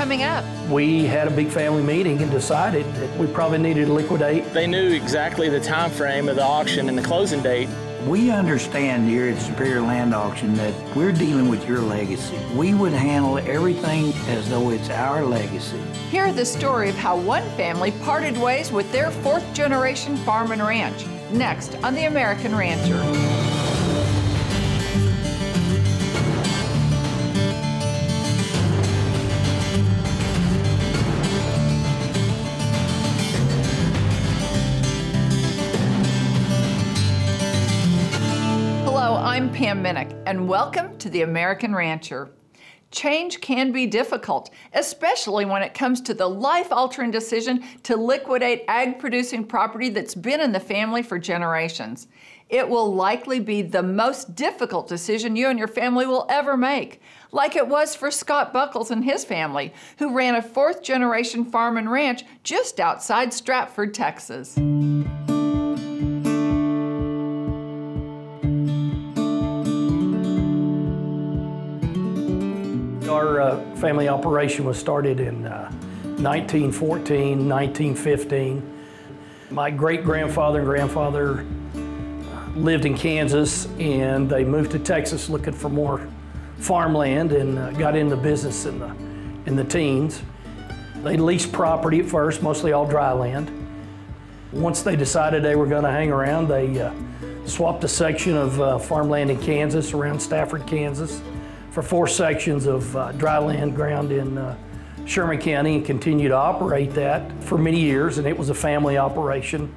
coming up. We had a big family meeting and decided that we probably needed to liquidate. They knew exactly the time frame of the auction and the closing date. We understand here at Superior Land Auction that we're dealing with your legacy. We would handle everything as though it's our legacy. Hear the story of how one family parted ways with their fourth-generation farm and ranch. Next on The American Rancher. Hello, I'm Pam Minnick, and welcome to The American Rancher. Change can be difficult, especially when it comes to the life-altering decision to liquidate ag-producing property that's been in the family for generations. It will likely be the most difficult decision you and your family will ever make, like it was for Scott Buckles and his family, who ran a fourth-generation farm and ranch just outside Stratford, Texas. Our family operation was started in 1914, 1915. My great-grandfather and grandfather lived in Kansas, and they moved to Texas looking for more farmland and got into business in the teens. They leased property at first, mostly all dry land. Once they decided they were going to hang around, they swapped a section of farmland in Kansas, around Stafford, Kansas, for 4 sections of dry land ground in Sherman County, and continued to operate that for many years, and it was a family operation.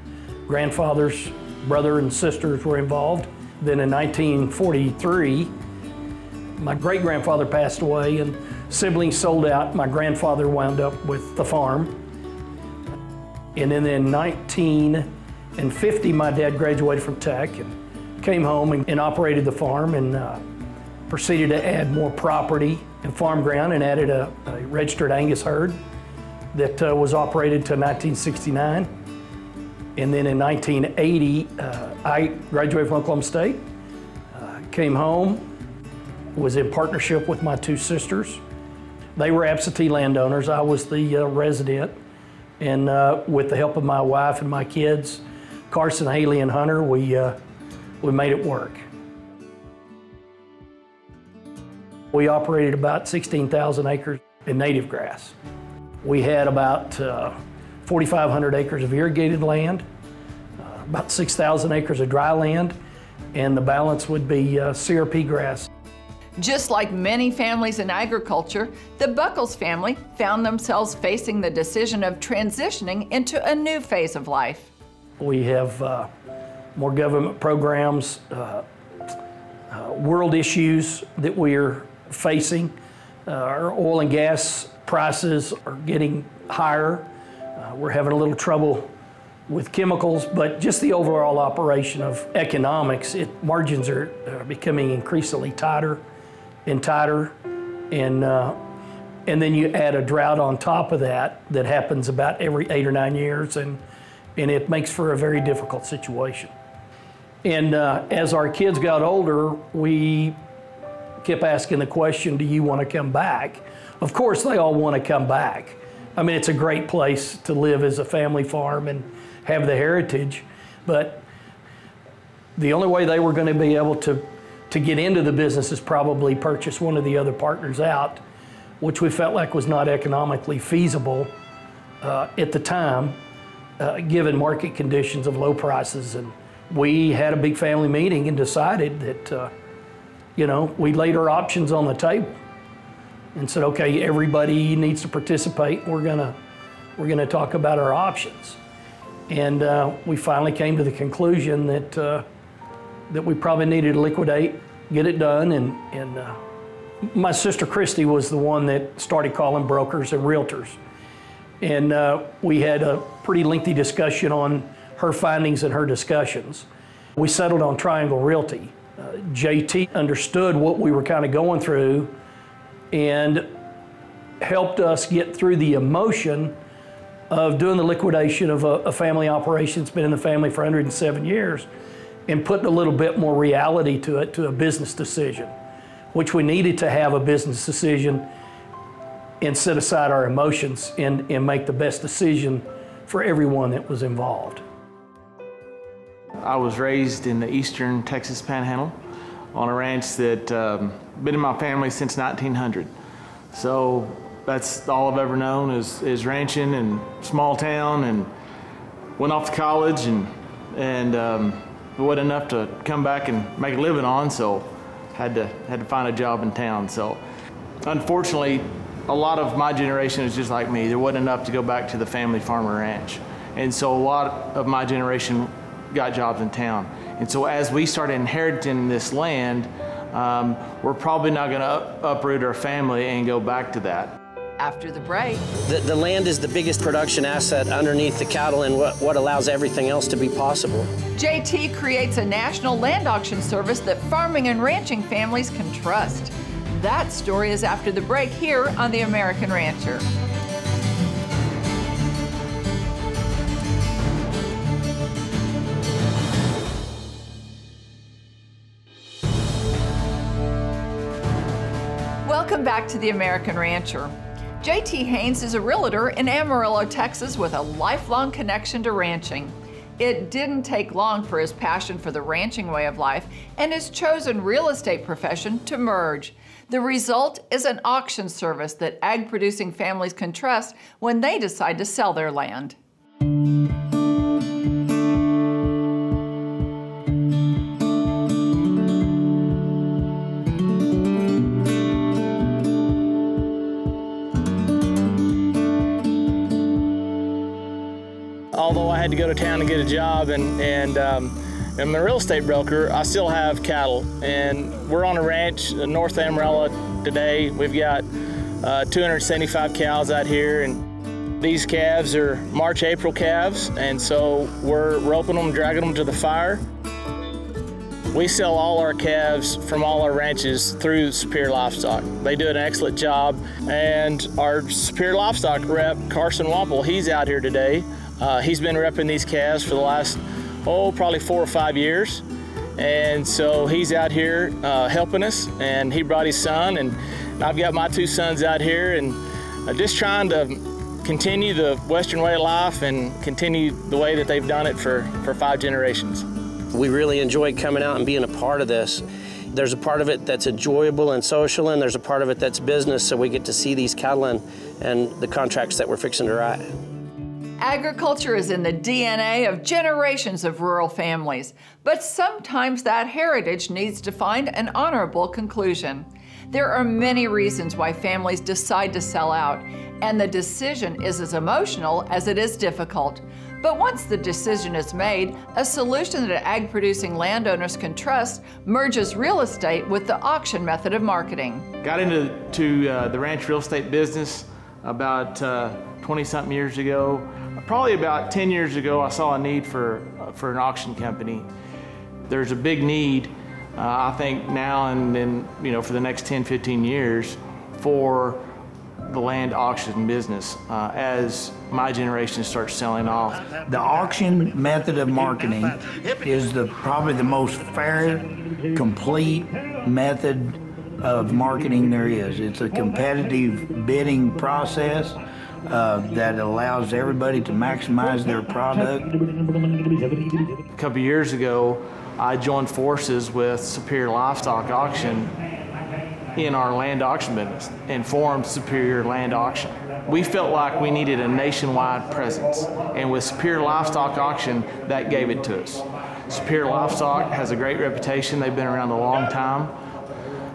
Grandfather's brother and sisters were involved. Then in 1943, my great-grandfather passed away and siblings sold out. My grandfather wound up with the farm. And then in 1950, my dad graduated from Tech and came home and operated the farm, and proceeded to add more property and farm ground, and added a registered Angus herd that was operated till 1969. And then in 1980, I graduated from Oklahoma State, came home, was in partnership with my 2 sisters. They were absentee landowners. I was the resident. And with the help of my wife and my kids, Carson, Haley, and Hunter, we made it work. We operated about 16,000 acres in native grass. We had about 4,500 acres of irrigated land, about 6,000 acres of dry land, and the balance would be CRP grass. Just like many families in agriculture, the Buckles family found themselves facing the decision of transitioning into a new phase of life. We have more government programs, world issues that we're facing. Our oil and gas prices are getting higher. We're having a little trouble with chemicals, but just the overall operation of economics, margins are becoming increasingly tighter and tighter. And then you add a drought on top of that happens about every 8 or 9 years, and it makes for a very difficult situation. And as our kids got older, we kept asking the question, do you want to come back? Of course, they all want to come back. I mean, it's a great place to live as a family farm and have the heritage, but the only way they were going to be able to get into the business is probably purchase one of the other partners out, which we felt like was not economically feasible at the time, given market conditions of low prices. And we had a big family meeting and decided that we laid our options on the table and said, okay, everybody needs to participate. We're gonna talk about our options. And we finally came to the conclusion that we probably needed to liquidate, get it done. And my sister Christy was the one that started calling brokers and realtors. And we had a pretty lengthy discussion on her findings and her discussions. We settled on Triangle Realty. JT understood what we were kind of going through and helped us get through the emotion of doing the liquidation of a family operation that's been in the family for 107 years and putting a little bit more reality to it, to a business decision, which we needed to have a business decision and set aside our emotions and make the best decision for everyone that was involved. I was raised in the eastern Texas Panhandle on a ranch that been in my family since 1900. So that's all I've ever known is ranching and small town, and went off to college and it wasn't enough to come back and make a living on, so had to find a job in town. So unfortunately, a lot of my generation is just like me. There wasn't enough to go back to the family farm or ranch. And so a lot of my generation got jobs in town. And so as we started inheriting this land, we're probably not gonna uproot our family and go back to that. After the break. The land is the biggest production asset underneath the cattle and what allows everything else to be possible. JT creates a national land auction service that farming and ranching families can trust. That story is after the break here on The American Rancher. Welcome back to The American Rancher. JT Haynes is a realtor in Amarillo, Texas with a lifelong connection to ranching. It didn't take long for his passion for the ranching way of life and his chosen real estate profession to merge. The result is an auction service that ag-producing families can trust when they decide to sell their land. Although I had to go to town to get a job and I'm a real estate broker, I still have cattle. And we're on a ranch in North Amarillo today. We've got 275 cows out here, and these calves are March, April calves, and so we're roping them, dragging them to the fire. We sell all our calves from all our ranches through Superior Livestock. They do an excellent job, and our Superior Livestock rep, Carson Wample, he's out here today. He's been repping these calves for the last, probably 4 or 5 years. And so he's out here helping us, and he brought his son, and I've got my 2 sons out here, and just trying to continue the Western way of life and continue the way that they've done it for 5 generations. We really enjoy coming out and being a part of this. There's a part of it that's enjoyable and social, and there's a part of it that's business, so we get to see these cattle and the contracts that we're fixing to write. Agriculture is in the DNA of generations of rural families, but sometimes that heritage needs to find an honorable conclusion. There are many reasons why families decide to sell out, and the decision is as emotional as it is difficult. But once the decision is made, a solution that ag-producing landowners can trust merges real estate with the auction method of marketing. Got into the ranch real estate business about 20-something years ago. Probably about 10 years ago, I saw a need for an auction company. There's a big need, I think now and then, for the next 10, 15 years for the land auction business as my generation starts selling off. The auction method of marketing is probably the most fair, complete method of marketing there is. It's a competitive bidding process that allows everybody to maximize their product. A couple years ago, I joined forces with Superior Livestock Auction in our land auction business and formed Superior Land Auction. We felt like we needed a nationwide presence, and with Superior Livestock Auction, that gave it to us. Superior Livestock has a great reputation. They've been around a long time.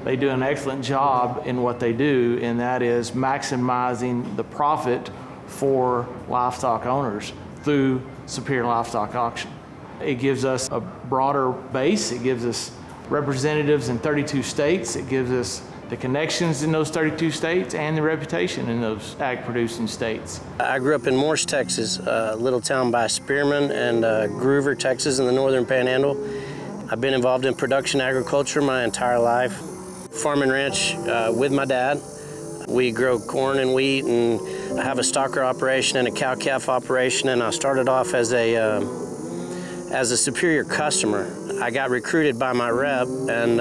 They do an excellent job in what they do, and that is maximizing the profit for livestock owners through Superior Livestock Auction. It gives us a broader base. It gives us representatives in 32 states. It gives us the connections in those 32 states and the reputation in those ag-producing states. I grew up in Morse, Texas, a little town by Spearman, and Groover, Texas in the northern panhandle. I've been involved in production agriculture my entire life. Farm and ranch with my dad. We grow corn and wheat, and I have a stocker operation and a cow-calf operation, and I started off as a Superior customer. I got recruited by my rep, and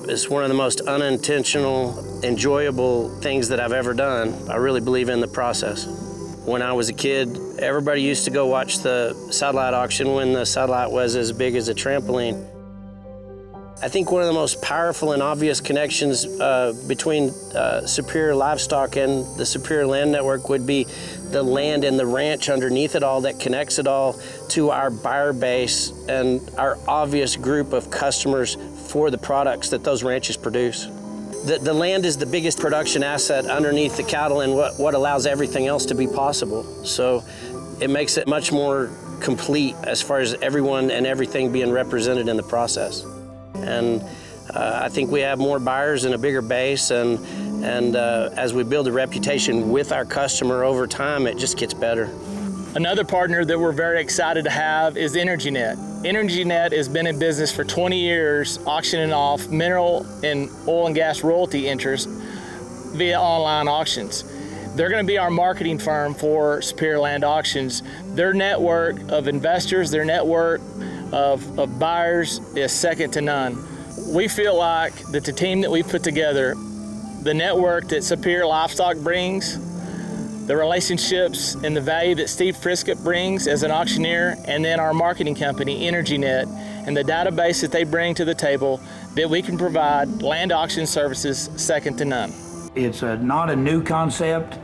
it's one of the most unintentional enjoyable things that I've ever done. I really believe in the process. When I was a kid, everybody used to go watch the satellite auction when the satellite was as big as a trampoline. I think one of the most powerful and obvious connections between Superior Livestock and the Superior Land Network would be the land and the ranch underneath it all that connects it all to our buyer base and our obvious group of customers for the products that those ranches produce. The land is the biggest production asset underneath the cattle and what allows everything else to be possible. So it makes it much more complete as far as everyone and everything being represented in the process. And I think we have more buyers and a bigger base, and as we build a reputation with our customer over time, it just gets better. Another partner that we're very excited to have is EnergyNet. EnergyNet has been in business for 20 years, auctioning off mineral and oil and gas royalty interest via online auctions. They're going to be our marketing firm for Superior Land Auctions. Their network of investors, their network of buyers is second to none. We feel like that the team that we've put together, the network that Superior Livestock brings, the relationships and the value that Steve Friskup brings as an auctioneer, and then our marketing company, EnergyNet, and the database that they bring to the table, that we can provide land auction services second to none. It's not a new concept,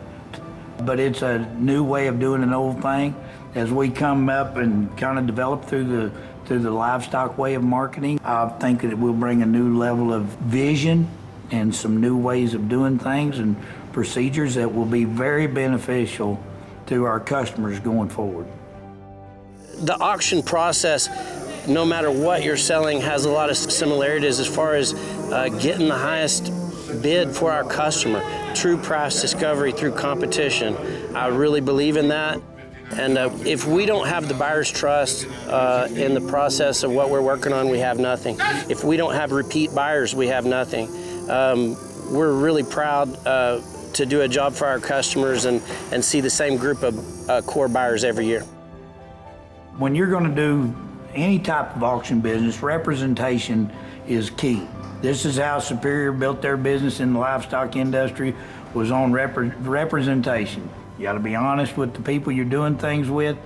but it's a new way of doing an old thing. As we come up and kind of develop through the livestock way of marketing, I think that it will bring a new level of vision and some new ways of doing things and procedures that will be very beneficial to our customers going forward. The auction process, no matter what you're selling, has a lot of similarities as far as getting the highest bid for our customer. True price discovery through competition. I really believe in that. And if we don't have the buyer's trust in the process of what we're working on, we have nothing. If we don't have repeat buyers, we have nothing. We're really proud to do a job for our customers and see the same group of core buyers every year. When you're going to do any type of auction business, representation is key. This is how Superior built their business in the livestock industry, was on representation. You got to be honest with the people you're doing things with.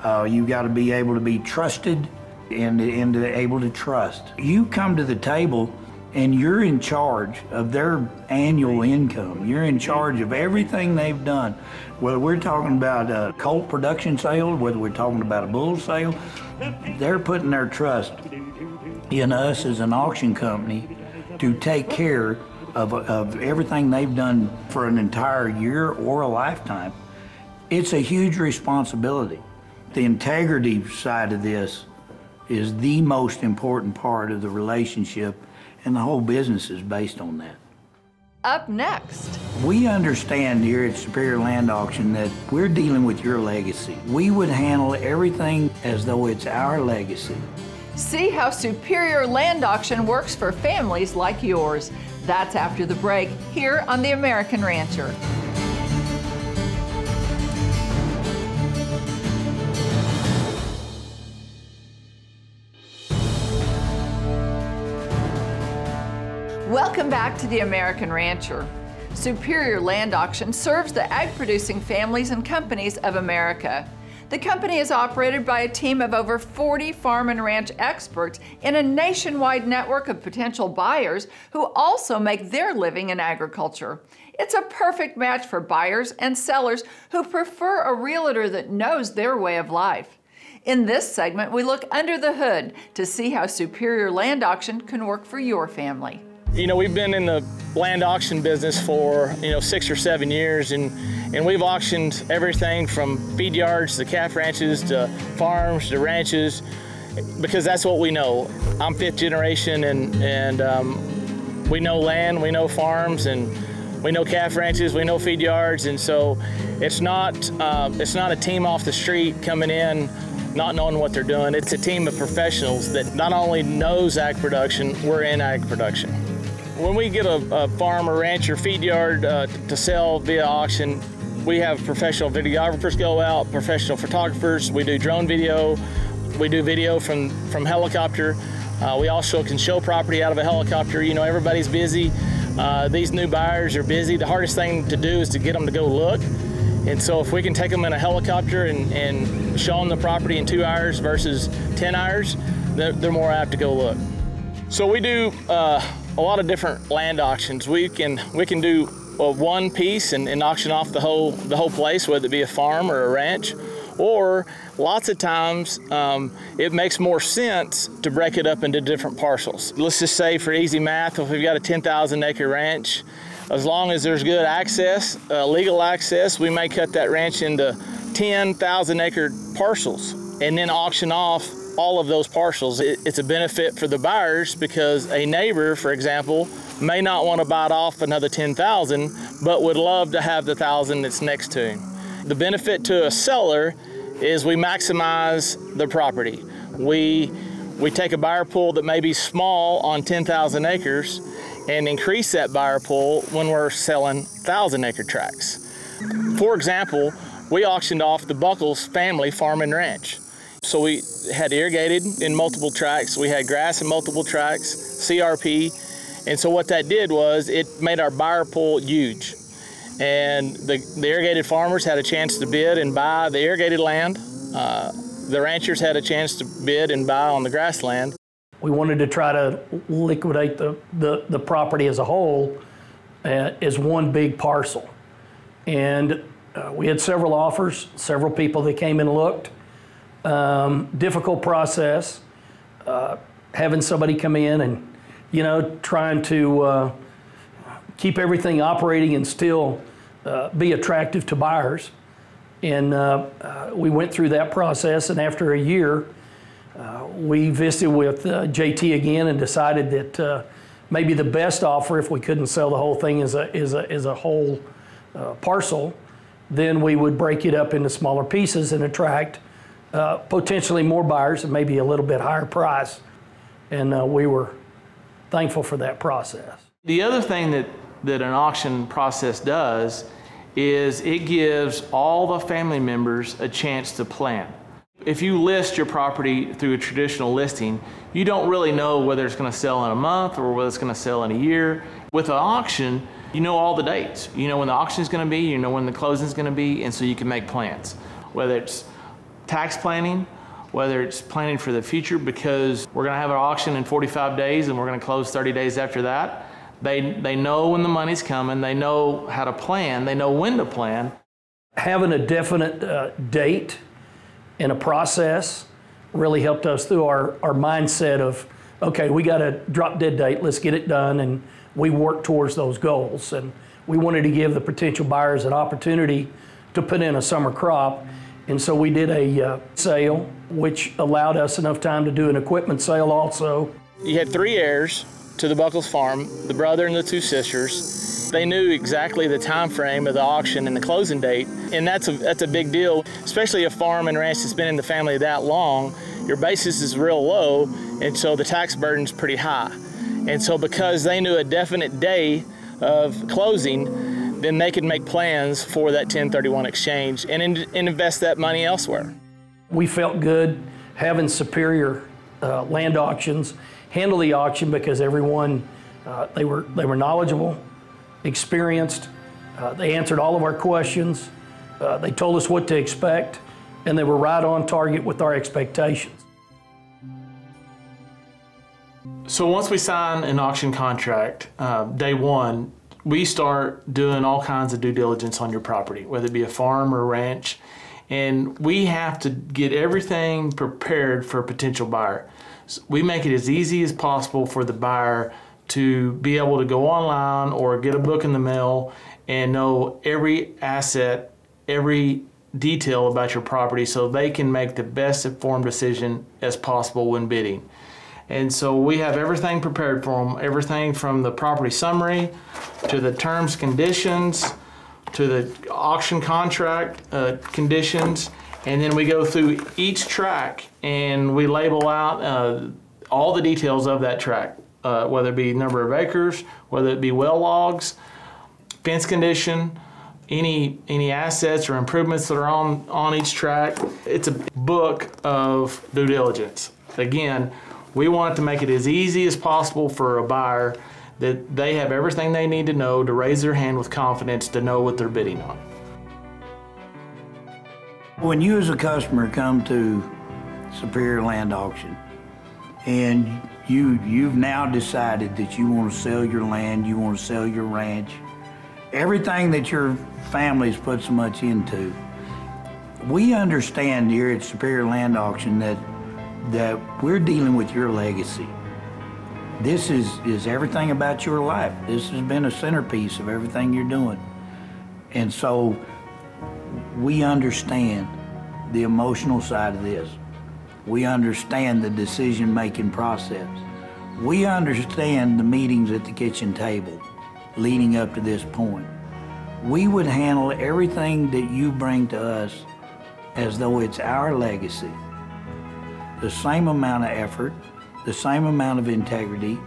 You got to be able to be trusted and able to trust. You come to the table and you're in charge of their annual income. You're in charge of everything they've done. Whether we're talking about a colt production sale, whether we're talking about a bull sale, they're putting their trust in us as an auction company to take care of everything they've done for an entire year or a lifetime. It's a huge responsibility. The integrity side of this is the most important part of the relationship, and the whole business is based on that. Up next. We understand here at Superior Land Auction that we're dealing with your legacy. We would handle everything as though it's our legacy. See how Superior Land Auction works for families like yours. That's after the break, here on The American Rancher. Welcome back to The American Rancher. Superior Land Auction serves the ag-producing families and companies of America. The company is operated by a team of over 40 farm and ranch experts in a nationwide network of potential buyers who also make their living in agriculture. It's a perfect match for buyers and sellers who prefer a realtor that knows their way of life. In this segment, we look under the hood to see how Superior Land Auction can work for your family. You know, we've been in the land auction business for, 6 or 7 years, and we've auctioned everything from feed yards to calf ranches to farms to ranches, because that's what we know. I'm 5th generation, and we know land, we know farms, and we know calf ranches, we know feed yards, and so it's not a team off the street coming in not knowing what they're doing. It's a team of professionals that not only knows ag production, we're in ag production. When we get a farm or ranch or feed yard to sell via auction, we have professional videographers go out, professional photographers. We do drone video. We do video from helicopter. We also can show property out of a helicopter. Everybody's busy, These new buyers are busy. The hardest thing to do is to get them to go look. And so if we can take them in a helicopter and show them the property in 2 hours versus 10 hours, they're more apt to go look. So we do a lot of different land auctions. We can do one piece and auction off the whole place, whether it be a farm or a ranch. Or lots of times it makes more sense to break it up into different parcels. Let's just say, for easy math, if we've got a 10,000 acre ranch, as long as there's good access, legal access, we may cut that ranch into 10,000 acre parcels and then auction off all of those parcels. It's a benefit for the buyers because a neighbor, for example, may not want to bite off another 10,000, but would love to have the 1,000 that's next to him. The benefit to a seller is we maximize the property. We take a buyer pool that may be small on 10,000 acres and increase that buyer pool when we're selling 1,000 acre tracts. For example, we auctioned off the Buckles family farm and ranch. So we had irrigated in multiple tracts, we had grass in multiple tracts, CRP, and so what that did was it made our buyer pool huge. And the irrigated farmers had a chance to bid and buy the irrigated land. The ranchers had a chance to bid and buy on the grassland. We wanted to try to liquidate the property as a whole as one big parcel. And we had several offers, several people that came and looked. Difficult process, having somebody come in and, trying to keep everything operating and still be attractive to buyers. And we went through that process, and after a year, we visited with JT again and decided that maybe the best offer, if we couldn't sell the whole thing as a whole parcel, then we would break it up into smaller pieces and attract potentially more buyers and maybe a little bit higher price. And we were thankful for that process. The other thing that an auction process does is it gives all the family members a chance to plan. If you list your property through a traditional listing, you don't really know whether it's going to sell in a month or whether it's going to sell in a year. With an auction, you know all the dates. You know when the auction is going to be, you know when the closing is going to be, and so you can make plans. Whether it's tax planning, whether it's planning for the future, because we're going to have an auction in 45 days and we're going to close 30 days after that. They know when the money's coming, they know how to plan, they know when to plan. Having a definite date and a process really helped us through our mindset of, okay, we got a drop dead date, let's get it done, and we work towards those goals. And we wanted to give the potential buyers an opportunity to put in a summer crop. And so we did a sale, which allowed us enough time to do an equipment sale also. You had 3 heirs to the Buckles farm, the brother and the 2 sisters. They knew exactly the time frame of the auction and the closing date, and that's a big deal, especially a farm and ranch that's been in the family that long. Your basis is real low, and so the tax burden's pretty high. And so because they knew a definite day of closing, then they could make plans for that 1031 exchange and invest that money elsewhere. We felt good having Superior land auctions handle the auction because everyone, they were knowledgeable, experienced, they answered all of our questions, they told us what to expect, and they were right on target with our expectations. So once we sign an auction contract, day one, we start doing all kinds of due diligence on your property, whether it be a farm or a ranch, and we have to get everything prepared for a potential buyer. So we make it as easy as possible for the buyer to be able to go online or get a book in the mail and know every asset, every detail about your property so they can make the best informed decision as possible when bidding. And so we have everything prepared for them, everything from the property summary to the terms, conditions, to the auction contract conditions. And then we go through each track and we label out all the details of that track, whether it be number of acres, whether it be well logs, fence condition, any assets or improvements that are on each track. It's a book of due diligence. Again, we want to make it as easy as possible for a buyer that they have everything they need to know to raise their hand with confidence to know what they're bidding on. When you as a customer come to Superior Land Auction and you've now decided that you want to sell your land, you want to sell your ranch, everything that your family's put so much into, we understand here at Superior Land Auction that we're dealing with your legacy. This is everything about your life. This has been a centerpiece of everything you're doing. And so we understand the emotional side of this. We understand the decision-making process. We understand the meetings at the kitchen table leading up to this point. We would handle everything that you bring to us as though it's our legacy. The same amount of effort, the same amount of integrity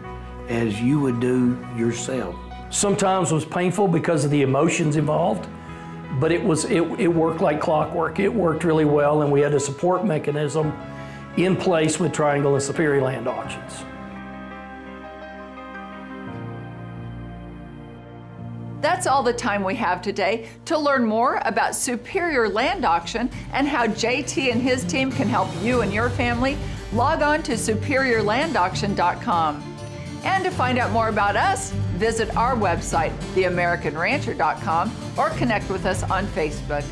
as you would do yourself. Sometimes it was painful because of the emotions involved, but it worked like clockwork. It worked really well, and we had a support mechanism in place with Triangle and Superior Land Auctions. That's all the time we have today. To learn more about Superior Land Auction and how JT and his team can help you and your family, log on to superiorlandauction.com. And to find out more about us, visit our website, theamericanrancher.com, or connect with us on Facebook.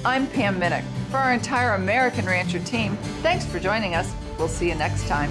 I'm Pam Minnick. For our entire American Rancher team, thanks for joining us. We'll see you next time.